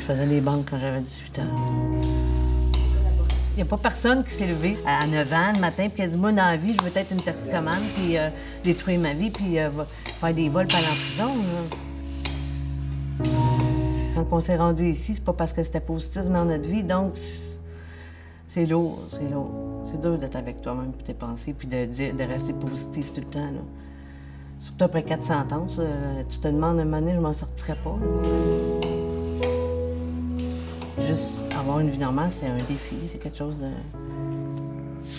faisais des banques quand j'avais 18 ans. Il n'y a pas personne qui s'est levé à 9 ans le matin et qui a dit « Moi, dans la vie, je veux être une toxicomane, puis détruire ma vie, puis faire des vols, puis aller en prison. » Quand on s'est rendu ici, c'est pas parce que c'était positif dans notre vie, donc c'est lourd, c'est lourd. C'est dur d'être avec toi-même, puis tes pensées, puis de rester positif tout le temps. Là. Surtout après 4 sentences, tu te demandes un moment donné, je m'en sortirais pas. Là. Juste avoir une vie normale, c'est un défi, c'est quelque chose de...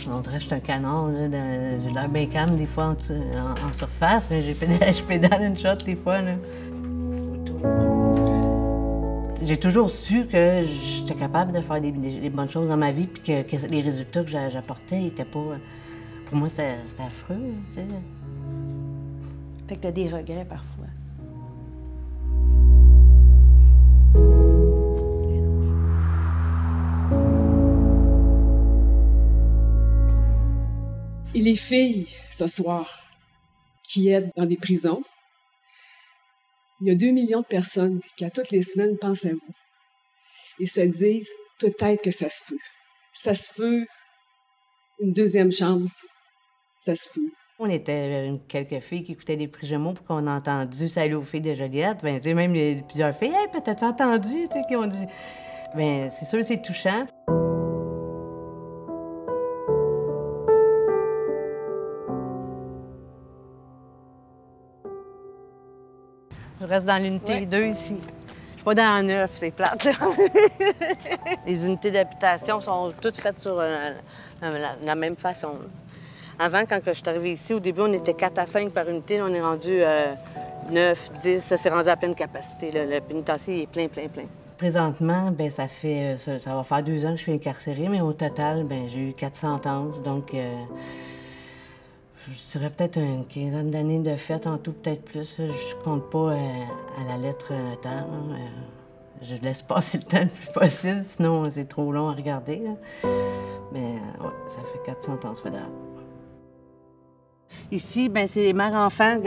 On dirait que je suis un canard, là, j'ai l'air bien calme des fois en surface, mais je pédale une shot des fois. Là. J'ai toujours su que j'étais capable de faire des bonnes choses dans ma vie, puis que les résultats que j'apportais n'étaient pas... Pour moi, c'était affreux, tu sais. Fait que t'as des regrets parfois. Et les filles, ce soir, qui aident dans des prisons, il y a 2 millions de personnes qui, à toutes les semaines, pensent à vous et se disent « peut-être que ça se peut. Ça se peut, une deuxième chance, ça se peut. » On était quelques filles qui écoutaient des Prix-Gémeaux pour qu'on a entendu « Salut aux filles de Joliette ». Ben, tu sais, même plusieurs filles « Hey, peut-être entendu », tu sais, qui ont dit... Bien, c'est sûr, c'est touchant. Je reste dans l'unité 2 ici. Je suis pas dans la 9, c'est plate. Les unités d'habitation sont toutes faites sur la même façon. Avant, quand je suis arrivée ici, au début, on était 4 à 5 par unité. Là, on est rendu 9, 10. Ça s'est rendu à pleine capacité. Là. Le pénitencier est plein, plein, plein. Présentement, bien, ça va faire 2 ans que je suis incarcérée, mais au total, bien, j'ai eu 4 sentences. Donc, je dirais peut-être une quinzaine d'années de fête en tout, peut-être plus. Je compte pas à la lettre temps. Je laisse passer le temps le plus possible, sinon c'est trop long à regarder. Là. Mais ouais, ça fait 4 sentences fédérales. Ici, ben c'est les mères-enfants.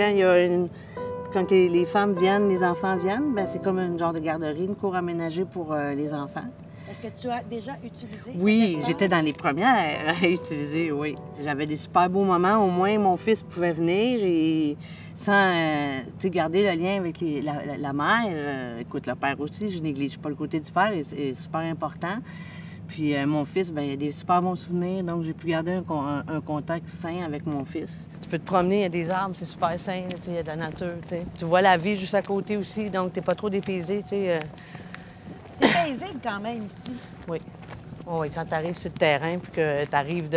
Quand les femmes viennent, les enfants viennent, ben c'est comme une genre de garderie, une cour aménagée pour les enfants. Est-ce que tu as déjà utilisé Oui, j'étais dans les premières à utiliser, oui. J'avais des super beaux moments. Au moins, mon fils pouvait venir et sans garder le lien avec la mère. Écoute, le père aussi, je néglige pas le côté du père, c'est super important. Puis mon fils, bien, il y a des super bons souvenirs, donc j'ai pu garder un contact sain avec mon fils. Tu peux te promener, il y a des arbres, c'est super sain, il y a de la nature. T'sais. Tu vois la vie juste à côté aussi, donc t'es pas trop dépaysé. C'est paisible quand même ici. Oui. Oh, oui, quand tu arrives sur le terrain puis que tu arrives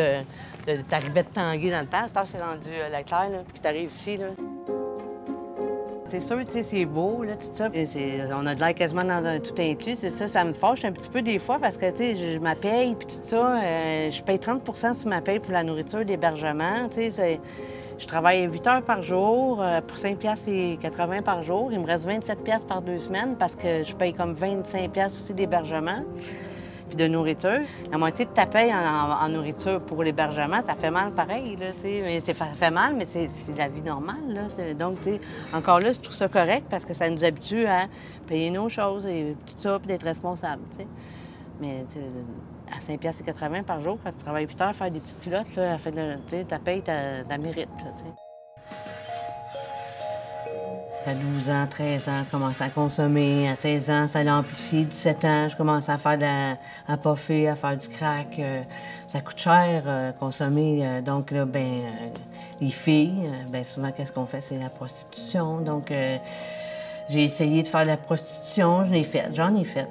t'arrivais de Tanguay dans le temps, c'est rendu Leclerc, là, puis que tu arrives ici. Là. C'est sûr, tu sais, c'est beau, là, tout ça. On a de l'air quasiment dans tout inclus. C'est ça me fâche un petit peu des fois parce que, tu sais, je ma paye puis tout ça. Je paye 30 sur ma paye pour la nourriture, l'hébergement. Tu sais, je travaille 8 heures par jour pour 5,80 par jour. Il me reste 27 par 2 semaines parce que je paye comme 25 aussi d'hébergement puis de nourriture. La moitié de ta paye en nourriture pour l'hébergement, ça fait mal pareil, là, tu sais. Ça fait mal, mais c'est la vie normale, là. Donc, tu sais, encore là, je trouve ça correct parce que ça nous habitue à payer nos choses et tout ça, puis d'être responsable, tu sais. Mais, tu sais, à 5,80 par jour, quand tu travailles 8 heures, faire des petites culottes, là, tu sais, ta paye, ta mérite, là, tu sais. À 12 ans, 13 ans, je commençais à consommer. À 16 ans, ça l'a amplifié. 17 ans, je commençais à faire à puffer, à faire du crack. Ça coûte cher, consommer. Donc là, les filles, souvent, qu'est-ce qu'on fait? C'est la prostitution. Donc, j'ai essayé de faire de la prostitution. J'en ai fait,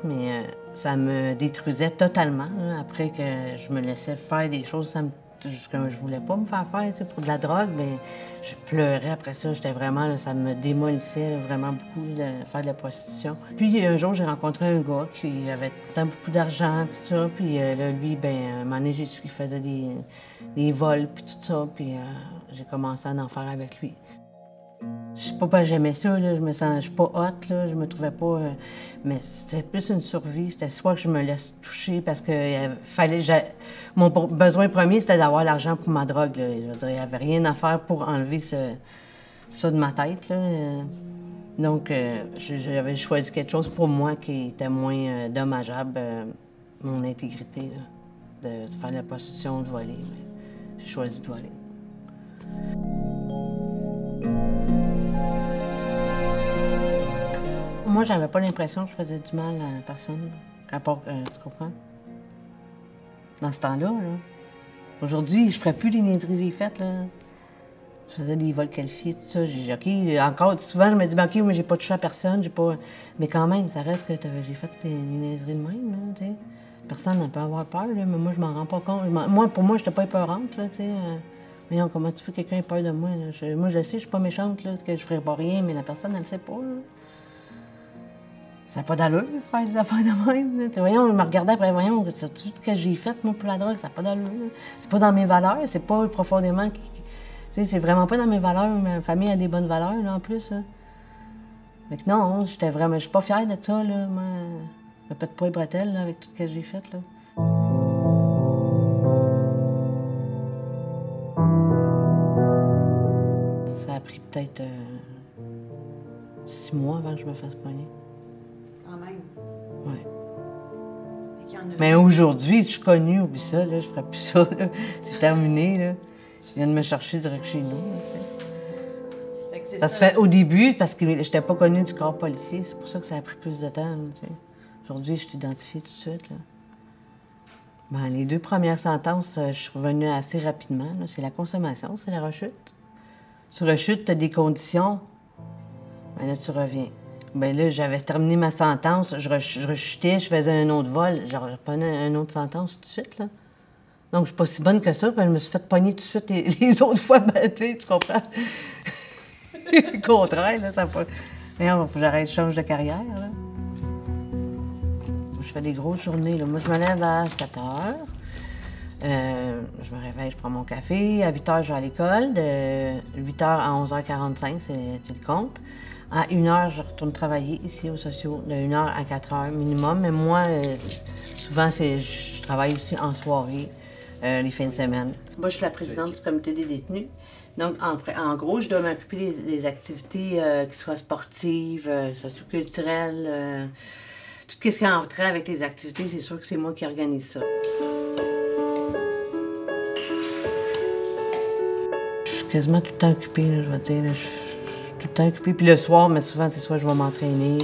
mais ça me détruisait totalement. Là. Après que je me laissais faire des choses, je voulais pas me faire faire pour de la drogue, mais je pleurais après ça. J'étais vraiment, là, ça me démolissait vraiment beaucoup de faire de la prostitution. Puis un jour, j'ai rencontré un gars qui avait tant beaucoup d'argent, tout ça. Puis là, lui, un moment donné, j'ai su qu'il faisait des vols, puis tout ça. Puis j'ai commencé à en faire avec lui. Je sais pas parce que j'aimais ça, là, je suis pas hot, là, je me trouvais pas... mais c'était plus une survie, c'était soit que je me laisse toucher parce que mon besoin premier, c'était d'avoir l'argent pour ma drogue, là. Je veux dire, il y avait rien à faire pour enlever ça de ma tête, là. Donc, j'avais choisi quelque chose pour moi qui était moins dommageable, mon intégrité, là, de faire de la prostitution, de voler. Mais j'ai choisi de voler. Moi, j'avais pas l'impression que je faisais du mal à personne, à part, tu comprends? Dans ce temps-là, là. Aujourd'hui, je ferais plus les niaiseries que j'ai faites, là. Je faisais des vols qualifiés, tout ça. J'ai OK, encore, souvent, je me dis, ben, OK, mais j'ai pas touché à personne, j'ai pas... Mais quand même, ça reste que j'ai fait des niaiseries de même, là, tu sais. Personne n'a pas avoir peur, là, mais moi, je m'en rends pas compte. Pour moi, j'étais pas épeurante, là, tu sais. Voyons, comment tu fais que quelqu'un ait peur de moi, là? Moi, je le sais, je suis pas méchante, là, que je ferais pas rien, mais la personne, elle le sait pas, là. Ça n'a pas d'allure, faire des affaires de même. Là. Voyons, je me regardais après, voyons, c'est tout ce que j'ai fait, moi, pour la drogue, ça n'a pas d'allure. C'est pas dans mes valeurs, c'est pas profondément... C'est vraiment pas dans mes valeurs. Ma famille a des bonnes valeurs, là, en plus. Là. Fait que non, j'étais vraiment... Je suis pas fière de ça, là. Moi, je me pète pas les bretelles, là, avec tout ce que j'ai fait, là. Ça a pris peut-être 6 mois avant que je me fasse pogner. Quand même. Oui. Fait qu'il y en a... Mais aujourd'hui, je suis connue, oublie ça, là, je ferais plus ça, là. C'est terminé, là. Ils viennent me chercher direct chez nous, tu sais. Fait que c'est Ça se fait au début, parce que j'étais pas connue du corps policier, c'est pour ça que ça a pris plus de temps, tu sais. Aujourd'hui, je suis identifiée tout de suite, là. Ben, les 2 premières sentences, je suis revenue assez rapidement, là. C'est la consommation, c'est la rechute. Sur rechute, tu as des conditions, ben là, tu reviens. Ben là, j'avais terminé ma sentence, je rechutais, je faisais un autre vol, je reprenais une autre sentence tout de suite, là. Donc, je suis pas si bonne que ça, puis je me suis fait pogner tout de suite les autres fois, ben, tu comprends? Le contraire, là, ça pas... Mais il faut que j'arrête, je change de carrière, là. Je fais des grosses journées, là. Moi, je me lève à 7 heures. Je me réveille, je prends mon café. À 8 heures, je vais à l'école. De 8 heures à 11h45, c'est le compte. À 1 heure, je retourne travailler ici aux sociaux, de 1 heure à 4 heures minimum. Mais moi, souvent, je travaille aussi en soirée, les fins de semaine. Moi, je suis la présidente du comité des détenus. Donc, en gros, je dois m'occuper des activités qui soient sportives, socioculturelles, tout ce qui est en trait avec les activités, c'est sûr que c'est moi qui organise ça. Je suis quasiment tout le temps occupée, là, je vais dire. Là, je suis tout le temps occupée. Puis le soir, mais souvent, c'est soit je vais m'entraîner,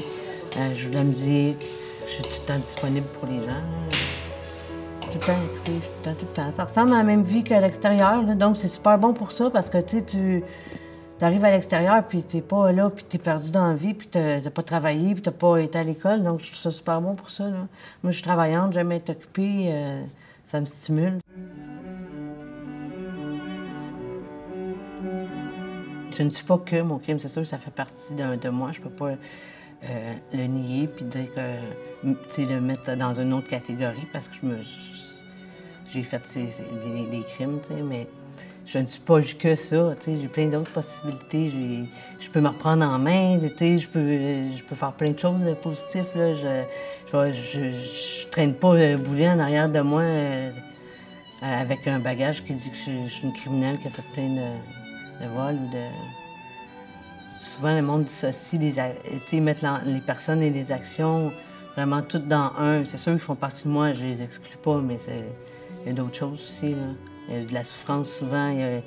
je joue de la musique, je suis tout le temps disponible pour les gens. Là. Je suis tout le temps occupée, je suis tout le temps. Ça ressemble à la même vie qu'à l'extérieur, là, donc c'est super bon pour ça parce que tu arrives à l'extérieur, puis t'es pas là, puis t'es perdu dans la vie, puis t'as pas travaillé, puis t'as pas été à l'école, donc je trouve ça super bon pour ça. Là. Moi, je suis travaillante, j'aime être occupée, ça me stimule. Je ne suis pas que mon crime, c'est sûr que ça fait partie de moi, je peux pas le nier, puis dire que, tu sais, le mettre dans une autre catégorie, parce que j'ai fait des crimes, tu sais, mais... Je ne suis pas que ça, tu sais, j'ai plein d'autres possibilités. Je peux me reprendre en main, tu sais, je peux faire plein de choses positives, là. Je traîne pas le boulet en arrière de moi avec un bagage qui dit que je suis une criminelle qui a fait plein de vols ou de... Souvent, le monde dissocie, tu sais, mettre les personnes et les actions vraiment toutes dans un. C'est sûr qu'ils font partie de moi, je les exclue pas, mais il y a d'autres choses aussi, là. Il y a de la souffrance souvent, mais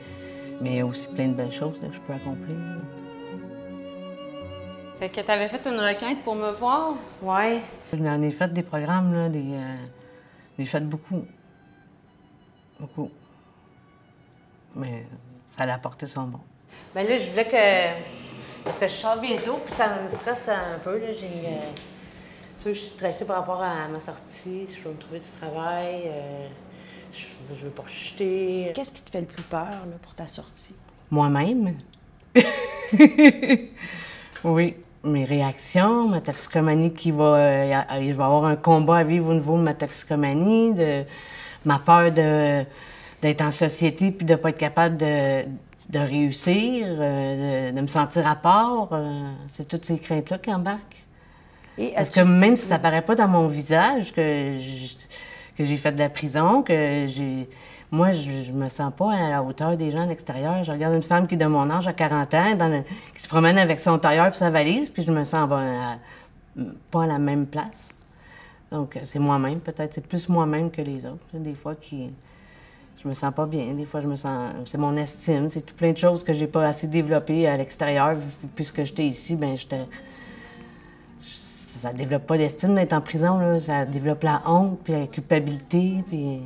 il y a aussi plein de belles choses là, que je peux accomplir. Là. Fait que t'avais fait une requête pour me voir? Oui. J'en ai fait des programmes, là, j'ai fait beaucoup. Beaucoup. Mais ça allait apporter son bon. Bien là, je voulais que... Parce que je sors bientôt, puis ça me stresse un peu, là. Je suis stressée par rapport à ma sortie, je veux me trouver du travail. Je veux pas chuter. Qu'est-ce qui te fait le plus peur là, pour ta sortie? Moi-même. Oui, mes réactions, ma toxicomanie il va y avoir un combat à vivre au niveau de ma toxicomanie, de ma peur d'être en société puis de pas être capable de réussir, de me sentir à part. C'est toutes ces craintes-là qui embarquent. Parce que même si ça paraît pas dans mon visage que j'ai fait de la prison, que j'ai... moi, je me sens pas à la hauteur des gens à l'extérieur. Je regarde une femme qui est de mon âge, à 40 ans, qui se promène avec son tailleur et sa valise, puis je me sens pas à la même place. Donc, c'est moi-même, peut-être. C'est plus moi-même que les autres. Des fois, je me sens pas bien. Des fois, je me sens... C'est mon estime. C'est tout plein de choses que j'ai pas assez développées à l'extérieur. Puisque j'étais ici, bien, ça développe pas l'estime d'être en prison, là. Ça développe la honte, puis la culpabilité, puis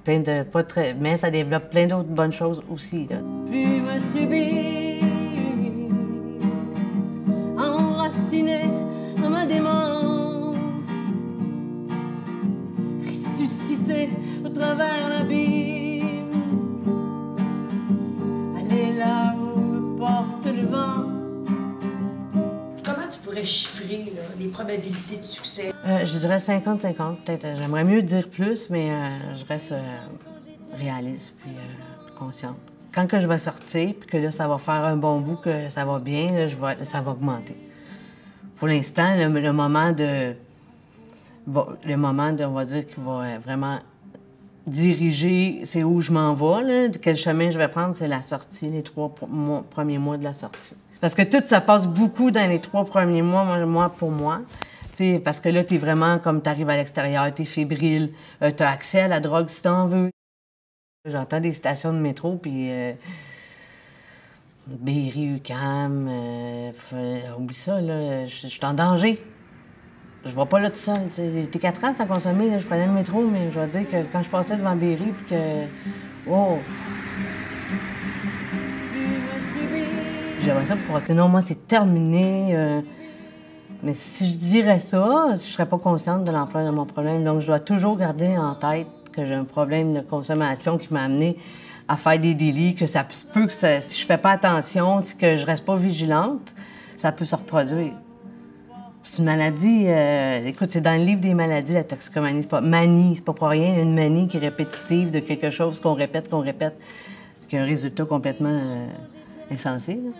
plein de... pas très... Mais ça développe plein d'autres bonnes choses aussi, là. Puis me subir, enraciné dans ma démence, ressuscité au travers l'abîme, aller là où me porte le vent. Comment tu pourrais chiffrer là, les probabilités de succès? Je dirais 50-50, peut-être. J'aimerais mieux dire plus, mais je reste réaliste puis consciente. Quand que je vais sortir, puis que là, ça va faire un bon bout, que ça va bien, là, ça va augmenter. Pour l'instant, le moment, on va dire, qui va vraiment diriger, c'est où je m'en vais, là, quel chemin je vais prendre, c'est la sortie, les 3 premiers mois de la sortie. Parce que tout ça passe beaucoup dans les 3 premiers mois pour moi. T'sais, parce que là, t'es vraiment comme t'arrives à l'extérieur, t'es fébrile, t'as accès à la drogue si t'en veux. J'entends des stations de métro, puis Berry, UQAM, oublie ça, là, je suis en danger. Je vais pas là tout seul. T'es 4 ans sans consommer, là, je prenais le métro, mais je dois dire que quand je passais devant Berry, puis que... Oh! J'aimerais ça pouvoir dire non, moi, c'est terminé. Mais si je dirais ça, je serais pas consciente de l'ampleur de mon problème. Donc, je dois toujours garder en tête que j'ai un problème de consommation qui m'a amené à faire des délits, que ça peut que si je fais pas attention, si que je reste pas vigilante, ça peut se reproduire. C'est une maladie, écoute, c'est dans le livre des maladies, la toxicomanie, c'est pas manie, c'est pas pour rien, une manie qui est répétitive de quelque chose qu'on répète, qui a un résultat complètement insensé. Là.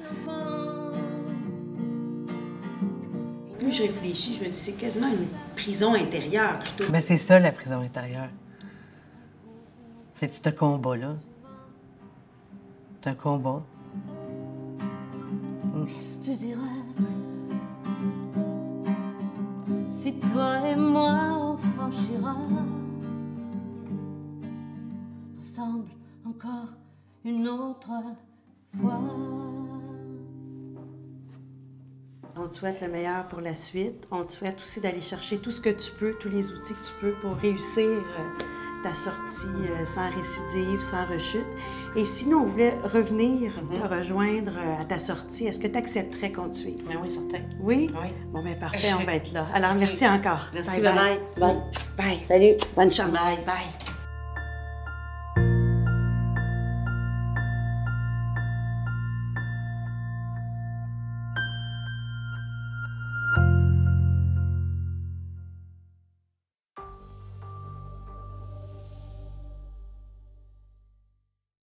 Plus je réfléchis, je me dis c'est quasiment une prison intérieure plutôt. Ben c'est ça, la prison intérieure. C'est ce combat-là. C'est un combat. Qu'est-ce que tu dirais si toi et moi on franchira ensemble encore une autre fois? On te souhaite le meilleur pour la suite. On te souhaite aussi d'aller chercher tout ce que tu peux, tous les outils que tu peux pour réussir ta sortie sans récidive, sans rechute. Et sinon, on voulait revenir te rejoindre à ta sortie. Est-ce que tu accepterais qu'on te suive? Ben oui, certain. Oui? Oui. Bon, bien parfait, on va être là. Alors, merci encore. Merci, bye. bye. Bye. Bye. Salut. Bonne chance. Bye. Bye.